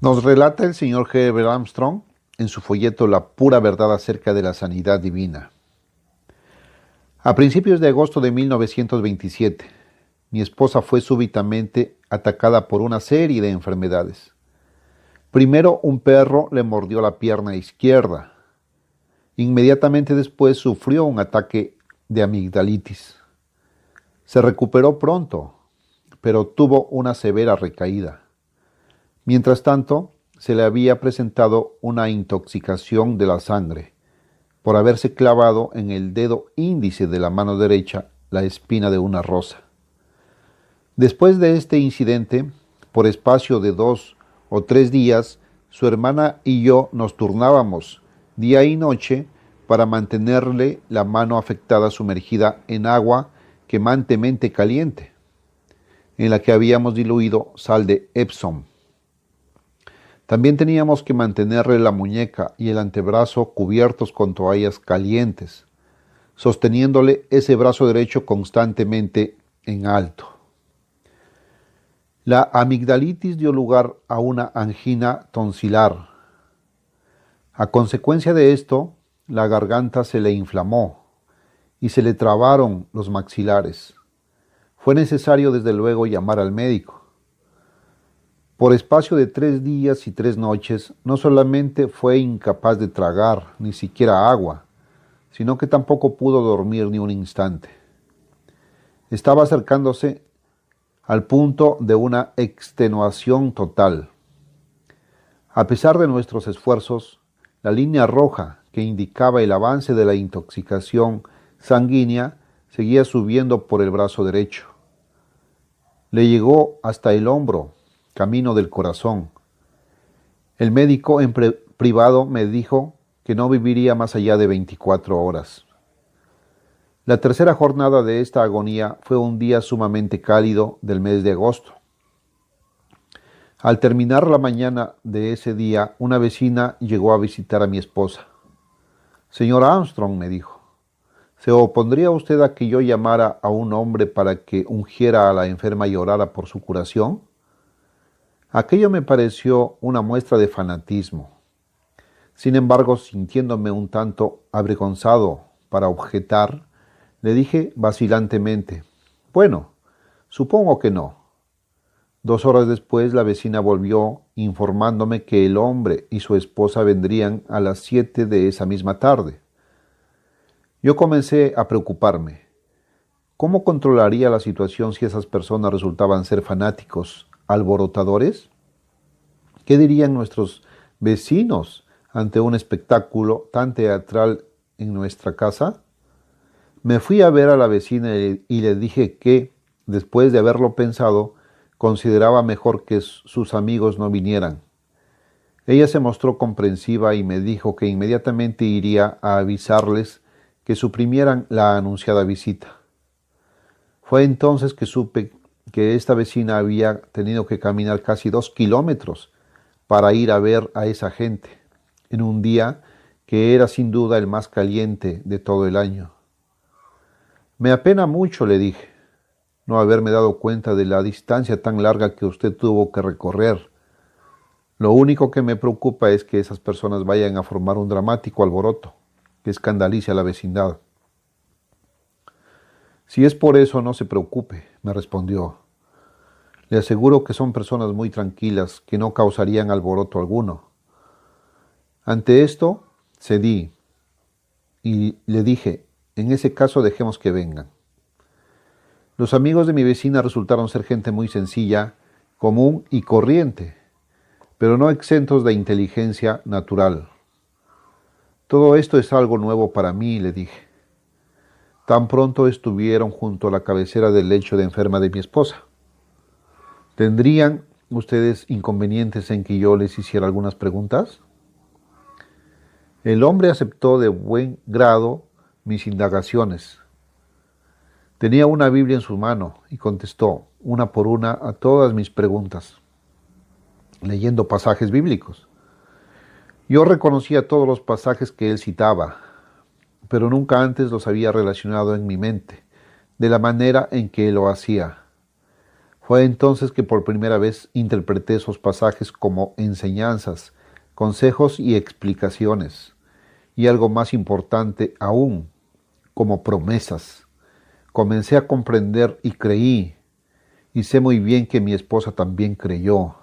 Nos relata el señor Herbert Armstrong en su folleto La pura verdad acerca de la sanidad divina. A principios de agosto de 1927, mi esposa fue súbitamente atacada por una serie de enfermedades. Primero, un perro le mordió la pierna izquierda. Inmediatamente después sufrió un ataque de amigdalitis. Se recuperó pronto, pero tuvo una severa recaída. Mientras tanto, se le había presentado una intoxicación de la sangre por haberse clavado en el dedo índice de la mano derecha la espina de una rosa. Después de este incidente, por espacio de 2 o 3 días, su hermana y yo nos turnábamos día y noche para mantenerle la mano afectada sumergida en agua quemantemente caliente, en la que habíamos diluido sal de Epsom. También teníamos que mantenerle la muñeca y el antebrazo cubiertos con toallas calientes, sosteniéndole ese brazo derecho constantemente en alto. La amigdalitis dio lugar a una angina tonsilar. A consecuencia de esto, la garganta se le inflamó y se le trabaron los maxilares. Fue necesario desde luego llamar al médico. Por espacio de 3 días y 3 noches, no solamente fue incapaz de tragar ni siquiera agua, sino que tampoco pudo dormir ni un instante. Estaba acercándose al punto de una extenuación total. A pesar de nuestros esfuerzos, la línea roja que indicaba el avance de la intoxicación sanguínea seguía subiendo por el brazo derecho. Le llegó hasta el hombro, camino del corazón. El médico en privado me dijo que no viviría más allá de 24 horas. La tercera jornada de esta agonía fue un día sumamente cálido del mes de agosto. Al terminar la mañana de ese día, una vecina llegó a visitar a mi esposa. Señora Armstrong, me dijo, ¿se opondría usted a que yo llamara a un hombre para que ungiera a la enferma y orara por su curación? Aquello me pareció una muestra de fanatismo. Sin embargo, sintiéndome un tanto avergonzado para objetar, le dije vacilantemente, bueno, supongo que no. 2 horas después la vecina volvió informándome que el hombre y su esposa vendrían a las 7 de esa misma tarde. Yo comencé a preocuparme. ¿Cómo controlaría la situación si esas personas resultaban ser fanáticos, alborotadores? ¿Qué dirían nuestros vecinos ante un espectáculo tan teatral en nuestra casa? Me fui a ver a la vecina y le dije que, después de haberlo pensado, consideraba mejor que sus amigos no vinieran. Ella se mostró comprensiva y me dijo que inmediatamente iría a avisarles que suprimieran la anunciada visita. Fue entonces que supe que esta vecina había tenido que caminar casi 2 kilómetros para ir a ver a esa gente, en un día que era sin duda el más caliente de todo el año. Me apena mucho, le dije, no haberme dado cuenta de la distancia tan larga que usted tuvo que recorrer. Lo único que me preocupa es que esas personas vayan a formar un dramático alboroto que escandalice a la vecindad. Si es por eso, no se preocupe, me respondió. Le aseguro que son personas muy tranquilas, que no causarían alboroto alguno. Ante esto, cedí y le dije, en ese caso dejemos que vengan. Los amigos de mi vecina resultaron ser gente muy sencilla, común y corriente, pero no exentos de inteligencia natural. Todo esto es algo nuevo para mí, le dije. Tan pronto estuvieron junto a la cabecera del lecho de enferma de mi esposa. ¿Tendrían ustedes inconvenientes en que yo les hiciera algunas preguntas? El hombre aceptó de buen grado mis indagaciones. Tenía una Biblia en su mano y contestó una por una a todas mis preguntas, leyendo pasajes bíblicos. Yo reconocía todos los pasajes que él citaba, pero nunca antes los había relacionado en mi mente, de la manera en que lo hacía. Fue entonces que por primera vez interpreté esos pasajes como enseñanzas, consejos y explicaciones, y algo más importante aún, como promesas. Comencé a comprender y creí, y sé muy bien que mi esposa también creyó.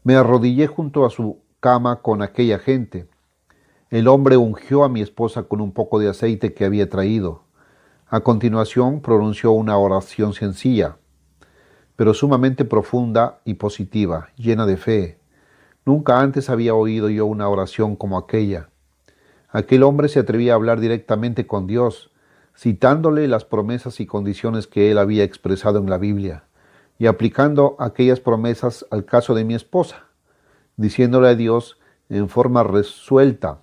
Me arrodillé junto a su cama con aquella gente. El hombre ungió a mi esposa con un poco de aceite que había traído. A continuación pronunció una oración sencilla, pero sumamente profunda y positiva, llena de fe. Nunca antes había oído yo una oración como aquella. Aquel hombre se atrevía a hablar directamente con Dios, citándole las promesas y condiciones que él había expresado en la Biblia, y aplicando aquellas promesas al caso de mi esposa, diciéndole a Dios en forma resuelta,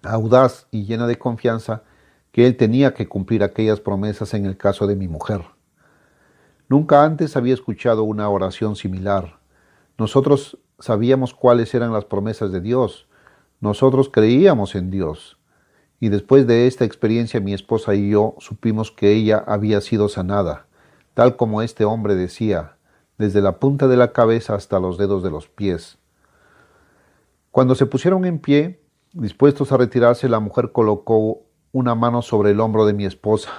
audaz y llena de confianza que él tenía que cumplir aquellas promesas en el caso de mi mujer. Nunca antes había escuchado una oración similar. Nosotros sabíamos cuáles eran las promesas de Dios. Nosotros creíamos en Dios. Y después de esta experiencia mi esposa y yo supimos que ella había sido sanada, tal como este hombre decía, desde la punta de la cabeza hasta los dedos de los pies. Cuando se pusieron en pie, dispuestos a retirarse, la mujer colocó una mano sobre el hombro de mi esposa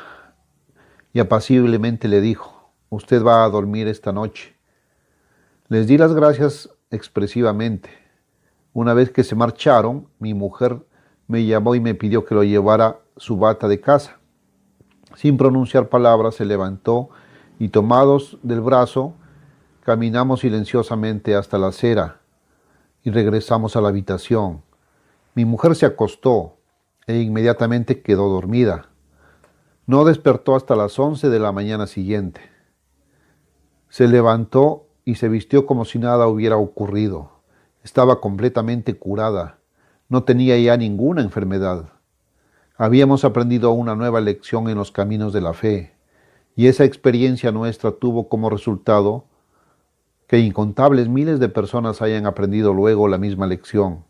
y apaciblemente le dijo: «Usted va a dormir esta noche». Les di las gracias expresivamente. Una vez que se marcharon, mi mujer me llamó y me pidió que lo llevara su bata de casa. Sin pronunciar palabras, se levantó y, tomados del brazo, caminamos silenciosamente hasta la acera y regresamos a la habitación. Mi mujer se acostó e inmediatamente quedó dormida. No despertó hasta las 11 de la mañana siguiente. Se levantó y se vistió como si nada hubiera ocurrido. Estaba completamente curada. No tenía ya ninguna enfermedad. Habíamos aprendido una nueva lección en los caminos de la fe, y esa experiencia nuestra tuvo como resultado que incontables miles de personas hayan aprendido luego la misma lección.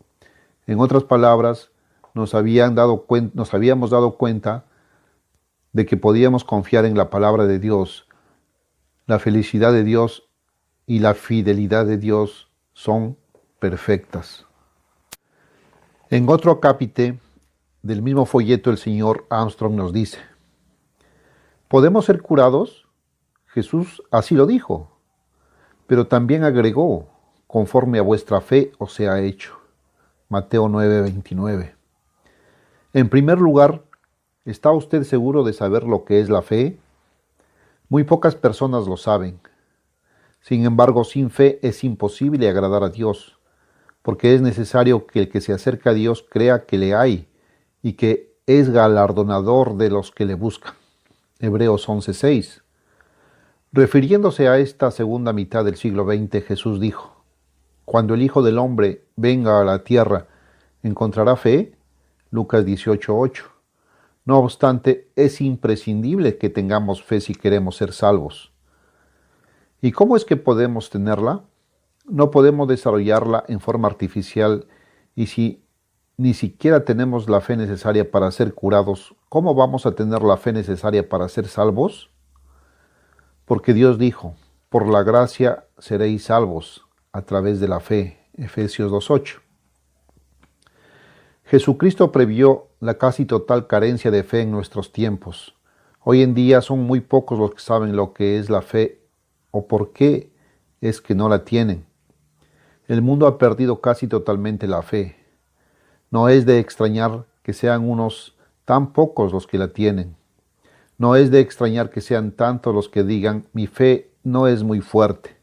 En otras palabras, nos habíamos dado cuenta de que podíamos confiar en la palabra de Dios. La felicidad de Dios y la fidelidad de Dios son perfectas. En otro acápite del mismo folleto, el señor Armstrong nos dice: ¿podemos ser curados? Jesús así lo dijo, pero también agregó: conforme a vuestra fe os sea hecho. Mateo 9:29. En primer lugar, ¿está usted seguro de saber lo que es la fe? Muy pocas personas lo saben. Sin embargo, sin fe es imposible agradar a Dios, porque es necesario que el que se acerca a Dios crea que le hay y que es galardonador de los que le buscan. Hebreos 11:6. Refiriéndose a esta segunda mitad del siglo XX, Jesús dijo: cuando el Hijo del Hombre venga a la tierra, ¿encontrará fe? Lucas 18:8. No obstante, es imprescindible que tengamos fe si queremos ser salvos. ¿Y cómo es que podemos tenerla? No podemos desarrollarla en forma artificial, y si ni siquiera tenemos la fe necesaria para ser curados, ¿cómo vamos a tener la fe necesaria para ser salvos? Porque Dios dijo: por la gracia seréis salvos a través de la fe. Efesios 2:8. Jesucristo previó la casi total carencia de fe en nuestros tiempos. Hoy en día son muy pocos los que saben lo que es la fe o por qué es que no la tienen. El mundo ha perdido casi totalmente la fe. No es de extrañar que sean unos tan pocos los que la tienen. No es de extrañar que sean tantos los que digan: mi fe no es muy fuerte,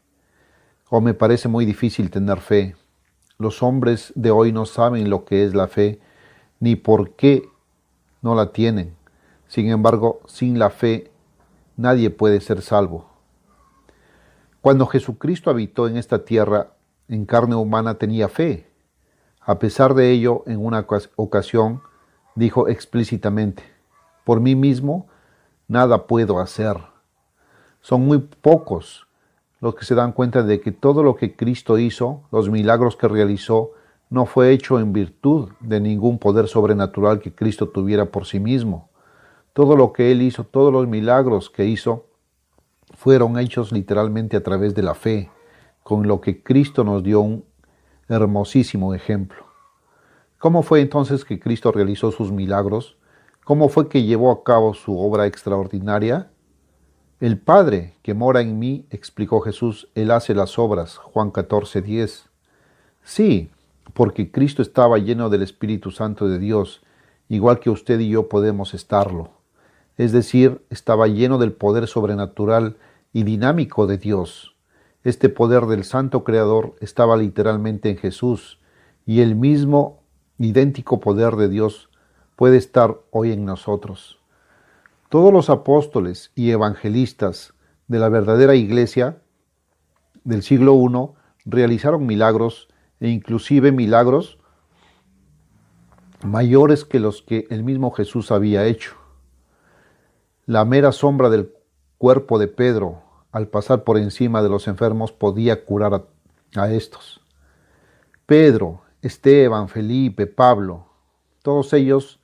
o me parece muy difícil tener fe. Los hombres de hoy no saben lo que es la fe, ni por qué no la tienen. Sin embargo, sin la fe, nadie puede ser salvo. Cuando Jesucristo habitó en esta tierra, en carne humana, tenía fe. A pesar de ello, en una ocasión, dijo explícitamente: por mí mismo, nada puedo hacer. Son muy pocos los que se dan cuenta de que todo lo que Cristo hizo, los milagros que realizó, no fue hecho en virtud de ningún poder sobrenatural que Cristo tuviera por sí mismo. Todo lo que Él hizo, todos los milagros que hizo, fueron hechos literalmente a través de la fe, con lo que Cristo nos dio un hermosísimo ejemplo. ¿Cómo fue entonces que Cristo realizó sus milagros? ¿Cómo fue que llevó a cabo su obra extraordinaria? El Padre que mora en mí, explicó Jesús, Él hace las obras, Juan 14:10. Sí, porque Cristo estaba lleno del Espíritu Santo de Dios, igual que usted y yo podemos estarlo. Es decir, estaba lleno del poder sobrenatural y dinámico de Dios. Este poder del Santo Creador estaba literalmente en Jesús, y el mismo idéntico poder de Dios puede estar hoy en nosotros. Todos los apóstoles y evangelistas de la verdadera iglesia del siglo I realizaron milagros e inclusive milagros mayores que los que el mismo Jesús había hecho. La mera sombra del cuerpo de Pedro al pasar por encima de los enfermos podía curar a estos. Pedro, Esteban, Felipe, Pablo, todos ellos,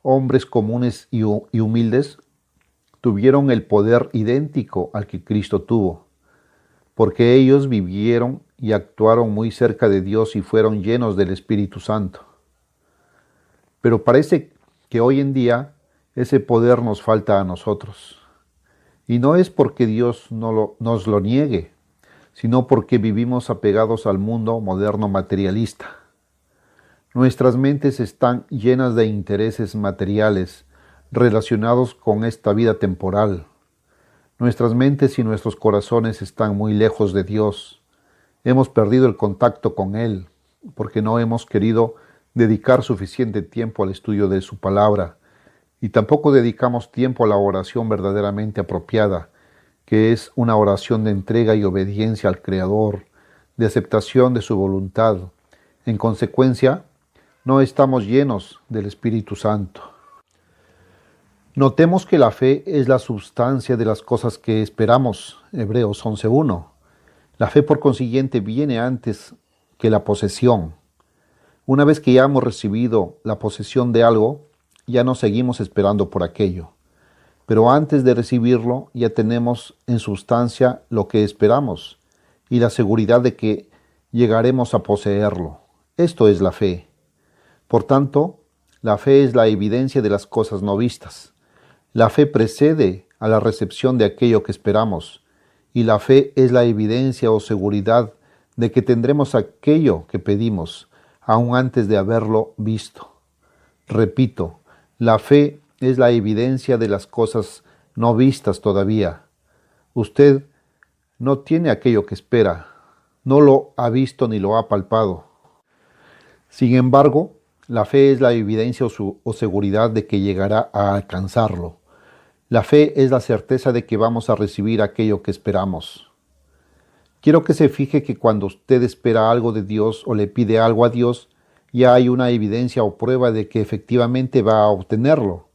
hombres comunes y humildes, tuvieron el poder idéntico al que Cristo tuvo, porque ellos vivieron y actuaron muy cerca de Dios y fueron llenos del Espíritu Santo. Pero parece que hoy en día ese poder nos falta a nosotros. Y no es porque Dios nos lo niegue, sino porque vivimos apegados al mundo moderno materialista. Nuestras mentes están llenas de intereses materiales relacionados con esta vida temporal. Nuestras mentes y nuestros corazones están muy lejos de Dios. Hemos perdido el contacto con Él porque no hemos querido dedicar suficiente tiempo al estudio de su palabra y tampoco dedicamos tiempo a la oración verdaderamente apropiada, que es una oración de entrega y obediencia al Creador, de aceptación de su voluntad. En consecuencia, no estamos llenos del Espíritu Santo. Notemos que la fe es la substancia de las cosas que esperamos, Hebreos 11:1. La fe, por consiguiente, viene antes que la posesión. Una vez que ya hemos recibido la posesión de algo, ya no seguimos esperando por aquello. Pero antes de recibirlo, ya tenemos en sustancia lo que esperamos y la seguridad de que llegaremos a poseerlo. Esto es la fe. Por tanto, la fe es la evidencia de las cosas no vistas. La fe precede a la recepción de aquello que esperamos, y la fe es la evidencia o seguridad de que tendremos aquello que pedimos, aún antes de haberlo visto. Repito, la fe es la evidencia de las cosas no vistas todavía. Usted no tiene aquello que espera, no lo ha visto ni lo ha palpado. Sin embargo, la fe es la evidencia o seguridad de que llegará a alcanzarlo. La fe es la certeza de que vamos a recibir aquello que esperamos. Quiero que se fije que cuando usted espera algo de Dios o le pide algo a Dios, ya hay una evidencia o prueba de que efectivamente va a obtenerlo.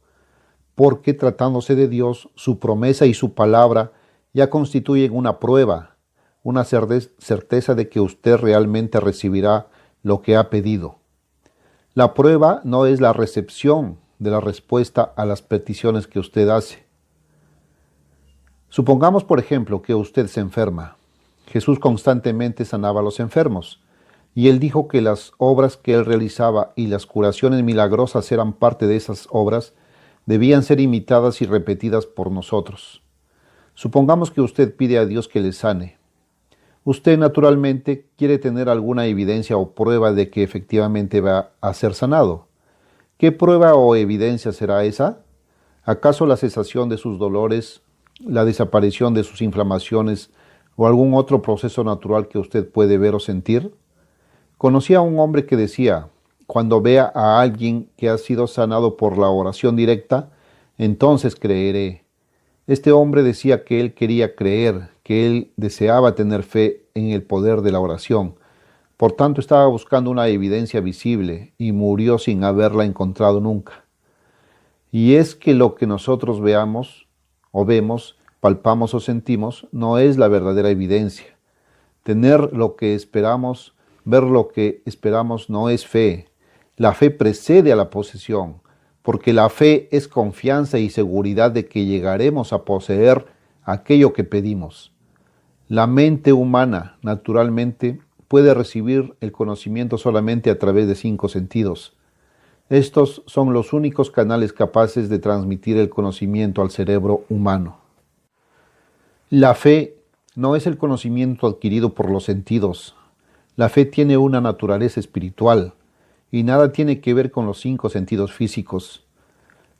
Porque tratándose de Dios, su promesa y su palabra ya constituyen una prueba, una certeza de que usted realmente recibirá lo que ha pedido. La prueba no es la recepción de la respuesta a las peticiones que usted hace. Supongamos, por ejemplo, que usted se enferma. Jesús constantemente sanaba a los enfermos, y Él dijo que las obras que Él realizaba y las curaciones milagrosas eran parte de esas obras, debían ser imitadas y repetidas por nosotros. Supongamos que usted pide a Dios que le sane. Usted naturalmente quiere tener alguna evidencia o prueba de que efectivamente va a ser sanado. ¿Qué prueba o evidencia será esa? ¿Acaso la cesación de sus dolores, la desaparición de sus inflamaciones o algún otro proceso natural que usted puede ver o sentir? Conocí a un hombre que decía: cuando vea a alguien que ha sido sanado por la oración directa, entonces creeré. Este hombre decía que él quería creer, que él deseaba tener fe en el poder de la oración. Por tanto, estaba buscando una evidencia visible y murió sin haberla encontrado nunca. Y es que lo que nosotros veamos o vemos, palpamos o sentimos, no es la verdadera evidencia. Tener lo que esperamos, ver lo que esperamos no es fe. La fe precede a la posesión, porque la fe es confianza y seguridad de que llegaremos a poseer aquello que pedimos. La mente humana, naturalmente, puede recibir el conocimiento solamente a través de 5 sentidos. Estos son los únicos canales capaces de transmitir el conocimiento al cerebro humano. La fe no es el conocimiento adquirido por los sentidos. La fe tiene una naturaleza espiritual y nada tiene que ver con los 5 sentidos físicos.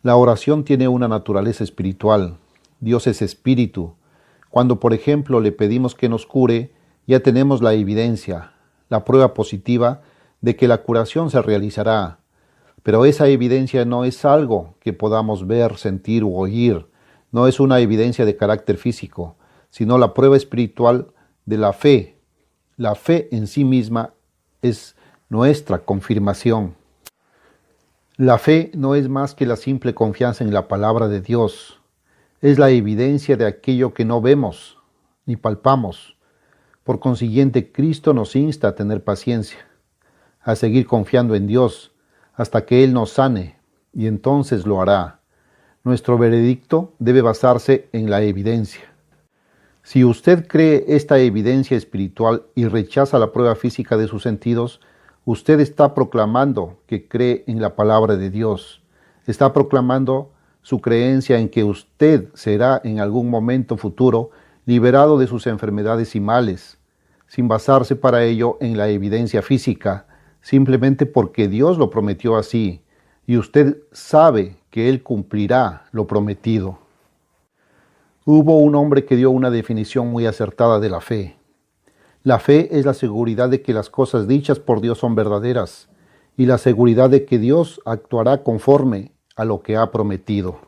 La oración tiene una naturaleza espiritual. Dios es espíritu. Cuando, por ejemplo, le pedimos que nos cure, ya tenemos la evidencia, la prueba positiva de que la curación se realizará. Pero esa evidencia no es algo que podamos ver, sentir u oír. No es una evidencia de carácter físico, sino la prueba espiritual de la fe. La fe en sí misma es nuestra confirmación. La fe no es más que la simple confianza en la palabra de Dios. Es la evidencia de aquello que no vemos ni palpamos. Por consiguiente, Cristo nos insta a tener paciencia, a seguir confiando en Dios hasta que Él nos sane, y entonces lo hará. Nuestro veredicto debe basarse en la evidencia. Si usted cree esta evidencia espiritual y rechaza la prueba física de sus sentidos, usted está proclamando que cree en la palabra de Dios. Está proclamando su creencia en que usted será en algún momento futuro liberado de sus enfermedades y males, sin basarse para ello en la evidencia física, simplemente porque Dios lo prometió así, y usted sabe que Él cumplirá lo prometido. Hubo un hombre que dio una definición muy acertada de la fe. La fe es la seguridad de que las cosas dichas por Dios son verdaderas, y la seguridad de que Dios actuará conforme a lo que ha prometido.